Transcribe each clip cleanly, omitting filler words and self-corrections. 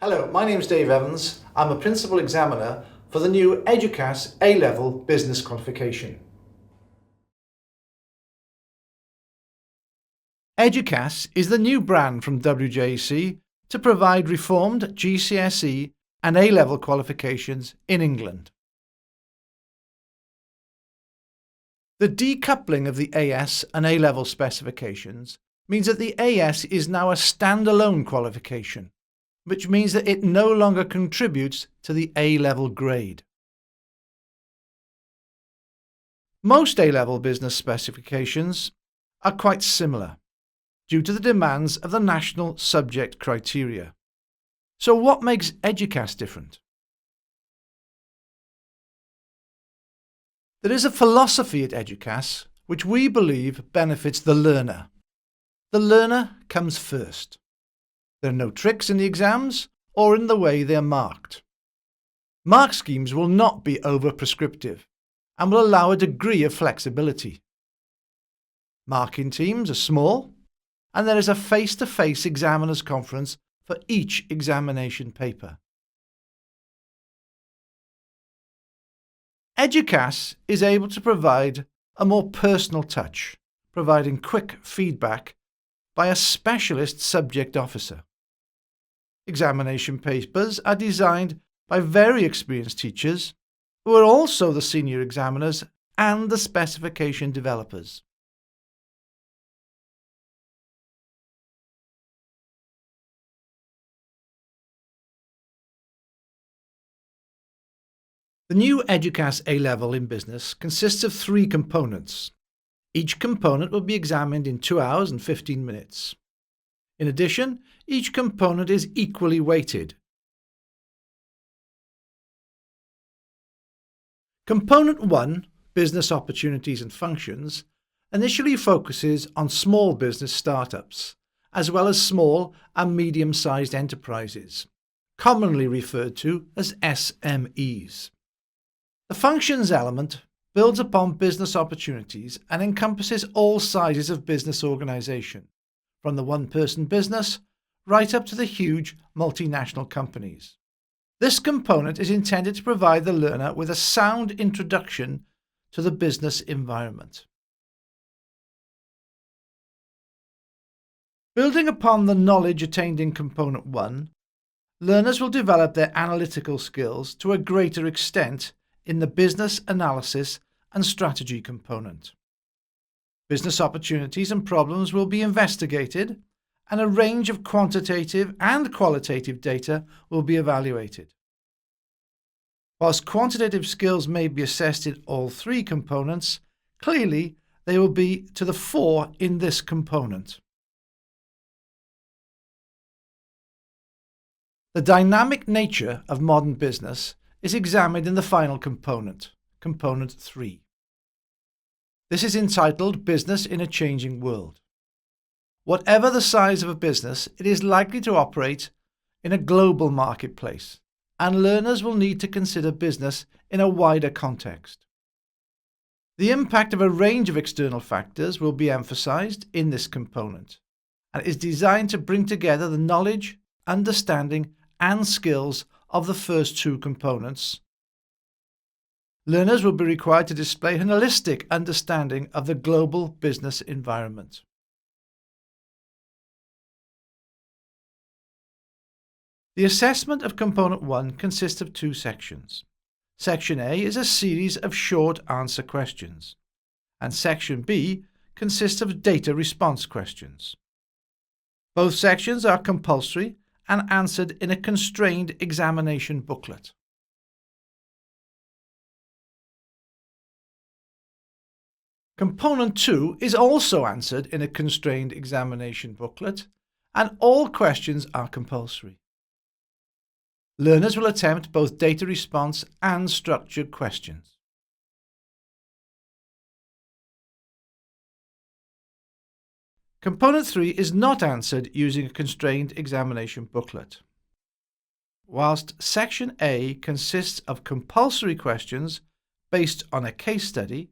Hello, my name is Dave Evans. I'm a Principal Examiner for the new Educas A-Level Business Qualification. Educas is the new brand from WJEC to provide reformed GCSE and A-Level qualifications in England. The decoupling of the AS and A-Level specifications means that the AS is now a standalone qualification, which means that it no longer contributes to the A-Level grade. Most A-Level business specifications are quite similar due to the demands of the national subject criteria. So what makes Educas different? There is a philosophy at Educas which we believe benefits the learner. The learner comes first. There are no tricks in the exams or in the way they are marked. Mark schemes will not be over-prescriptive and will allow a degree of flexibility. Marking teams are small, and there is a face-to-face examiners conference for each examination paper. Educas is able to provide a more personal touch, providing quick feedback by a specialist subject officer. Examination papers are designed by very experienced teachers who are also the senior examiners and the specification developers. The new Educas A-Level in Business consists of 3 components. Each component will be examined in 2 hours and 15 minutes. In addition, each component is equally weighted. Component 1, Business Opportunities and Functions, initially focuses on small business startups, as well as small and medium-sized enterprises, commonly referred to as SMEs. The Functions element builds upon business opportunities and encompasses all sizes of business organisation, from the one-person business right up to the huge multinational companies. This component is intended to provide the learner with a sound introduction to the business environment. Building upon the knowledge attained in Component 1, learners will develop their analytical skills to a greater extent in the business analysis and strategy component. Business opportunities and problems will be investigated, and a range of quantitative and qualitative data will be evaluated. Whilst quantitative skills may be assessed in all 3 components, clearly they will be to the fore in this component. The dynamic nature of modern business is examined in the final component, Component 3. This is entitled Business in a Changing World. Whatever the size of a business, it is likely to operate in a global marketplace, and learners will need to consider business in a wider context. The impact of a range of external factors will be emphasized in this component, and is designed to bring together the knowledge, understanding, and skills of the first 2 components. Learners will be required to display an holistic understanding of the global business environment. The assessment of Component 1 consists of 2 sections. Section A is a series of short answer questions, and Section B consists of data response questions. Both sections are compulsory and answered in a constrained examination booklet. Component 2 is also answered in a constrained examination booklet, and all questions are compulsory. Learners will attempt both data response and structured questions. Component 3 is not answered using a constrained examination booklet. Whilst Section A consists of compulsory questions based on a case study,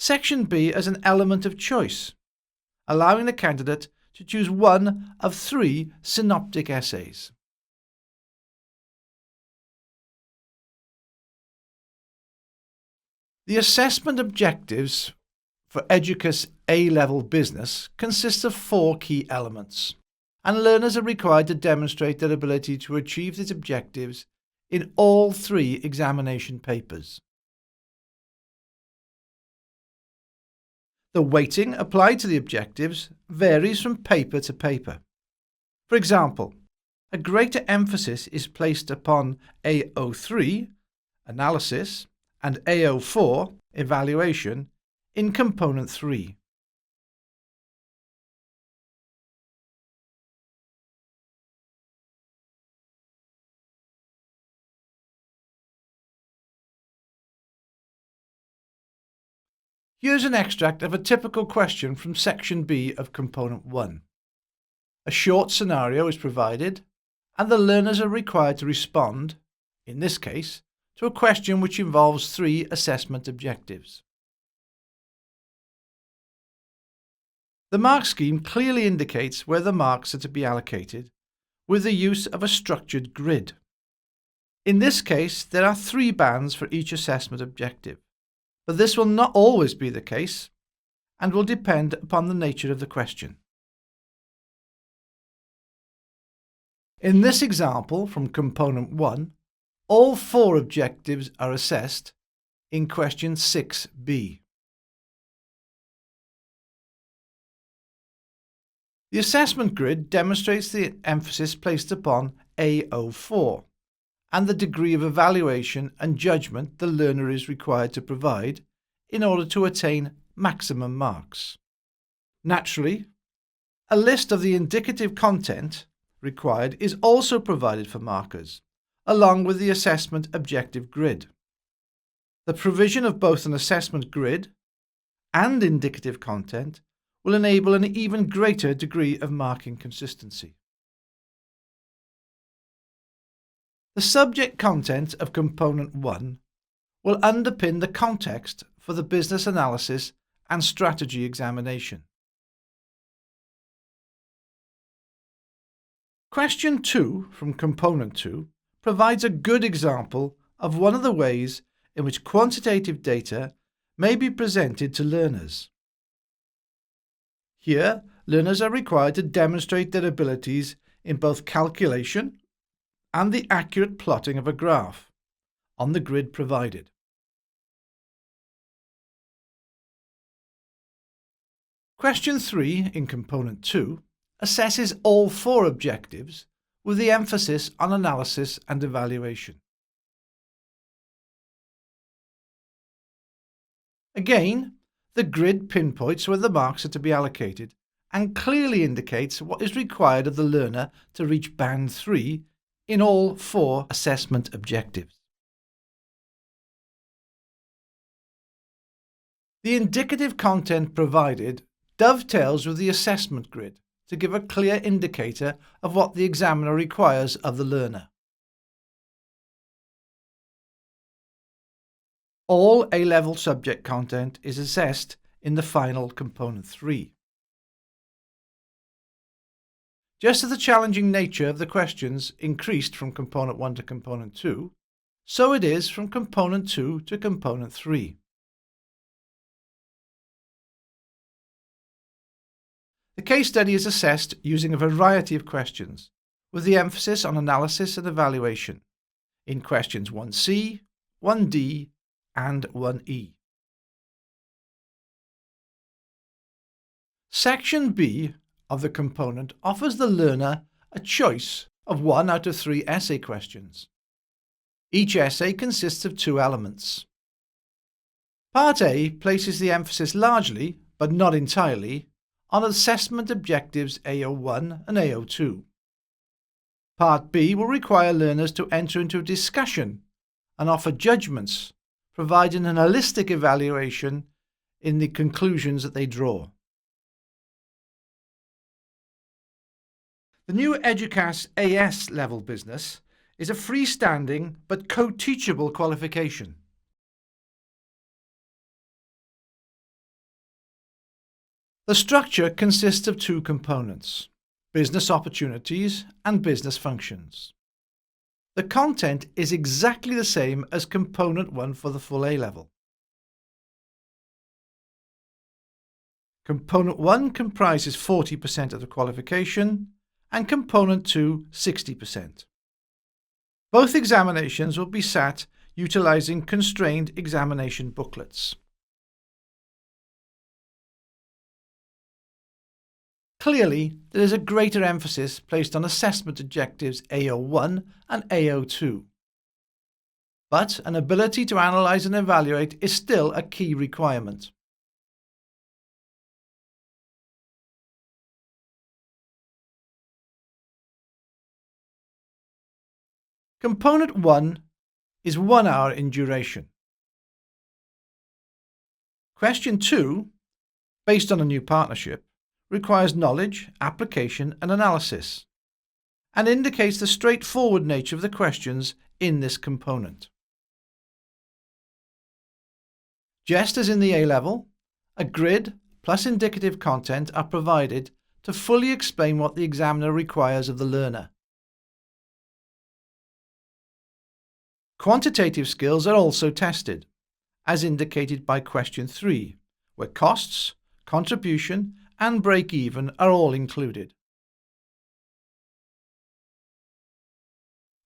Section B is an element of choice, allowing the candidate to choose one of 3 synoptic essays. The assessment objectives for Educas A-level business consist of 4 key elements, and learners are required to demonstrate their ability to achieve these objectives in all 3 examination papers. The weighting applied to the objectives varies from paper to paper. For example, a greater emphasis is placed upon AO3, analysis, and AO4, evaluation, in Component 3. Here's an extract of a typical question from Section B of Component 1. A short scenario is provided, and the learners are required to respond, in this case, to a question which involves 3 assessment objectives. The mark scheme clearly indicates where the marks are to be allocated with the use of a structured grid. In this case, there are 3 bands for each assessment objective, but this will not always be the case and will depend upon the nature of the question. In this example from Component 1, all 4 objectives are assessed in Question 6b. The assessment grid demonstrates the emphasis placed upon AO4 and the degree of evaluation and judgment the learner is required to provide in order to attain maximum marks. Naturally, a list of the indicative content required is also provided for markers, along with the assessment objective grid. The provision of both an assessment grid and indicative content will enable an even greater degree of marking consistency. The subject content of Component 1 will underpin the context for the business analysis and strategy examination. Question 2 from Component 2 provides a good example of one of the ways in which quantitative data may be presented to learners. Here, learners are required to demonstrate their abilities in both calculation and the accurate plotting of a graph on the grid provided. Question 3 in Component 2 assesses all 4 objectives with the emphasis on analysis and evaluation. Again, the grid pinpoints where the marks are to be allocated and clearly indicates what is required of the learner to reach Band 3 in all 4 assessment objectives. The indicative content provided dovetails with the assessment grid to give a clear indicator of what the examiner requires of the learner. All A-level subject content is assessed in the final Component 3. Just as the challenging nature of the questions increased from Component 1 to Component 2, so it is from Component 2 to Component 3. The case study is assessed using a variety of questions, with the emphasis on analysis and evaluation, in questions 1C, 1D, and 1E. Section B of the component offers the learner a choice of 1 out of 3 essay questions. Each essay consists of 2 elements. Part A places the emphasis largely, but not entirely, on assessment objectives AO1 and AO2. Part B will require learners to enter into a discussion and offer judgments, providing an holistic evaluation in the conclusions that they draw. The new Educas AS level business is a freestanding but co-teachable qualification. The structure consists of 2 components: business opportunities and business functions. The content is exactly the same as Component 1 for the full A level. Component 1 comprises 40% of the qualification and Component 2 60%. Both examinations will be sat utilising constrained examination booklets. Clearly, there is a greater emphasis placed on assessment objectives AO1 and AO2. But an ability to analyse and evaluate is still a key requirement. Component 1 is 1 hour in duration. Question 2, based on a new partnership, requires knowledge, application and analysis, and indicates the straightforward nature of the questions in this component. Just as in the A-level, a grid plus indicative content are provided to fully explain what the examiner requires of the learner. Quantitative skills are also tested, as indicated by question 3, where costs, contribution and break-even are all included.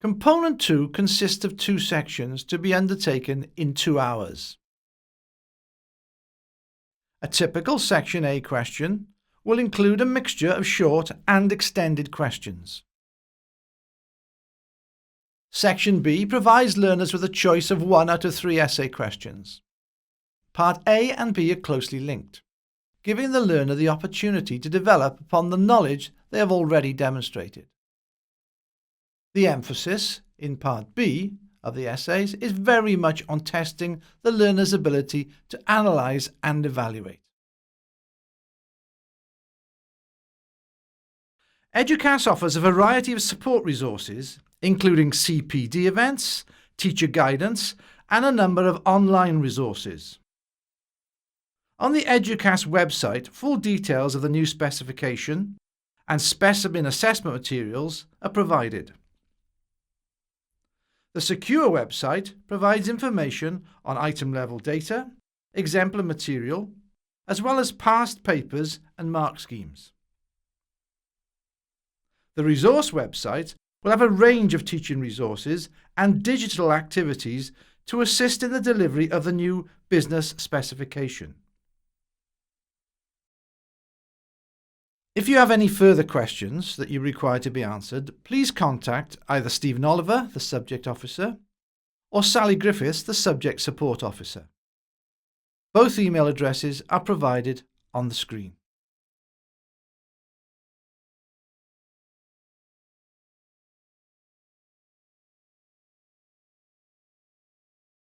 Component 2 consists of 2 sections to be undertaken in 2 hours. A typical Section A question will include a mixture of short and extended questions. Section B provides learners with a choice of 1 out of 3 essay questions. Part A and B are closely linked, giving the learner the opportunity to develop upon the knowledge they have already demonstrated. The emphasis in Part B of the essays is very much on testing the learner's ability to analyse and evaluate. Educas offers a variety of support resources, including CPD events, teacher guidance, and a number of online resources. On the Educas website, full details of the new specification and specimen assessment materials are provided. The Secure website provides information on item-level data, exemplar material, as well as past papers and mark schemes. The Resource website will have a range of teaching resources and digital activities to assist in the delivery of the new business specification. If you have any further questions that you require to be answered, please contact either Stephen Oliver, the Subject Officer, or Sally Griffiths, the Subject Support Officer. Both email addresses are provided on the screen.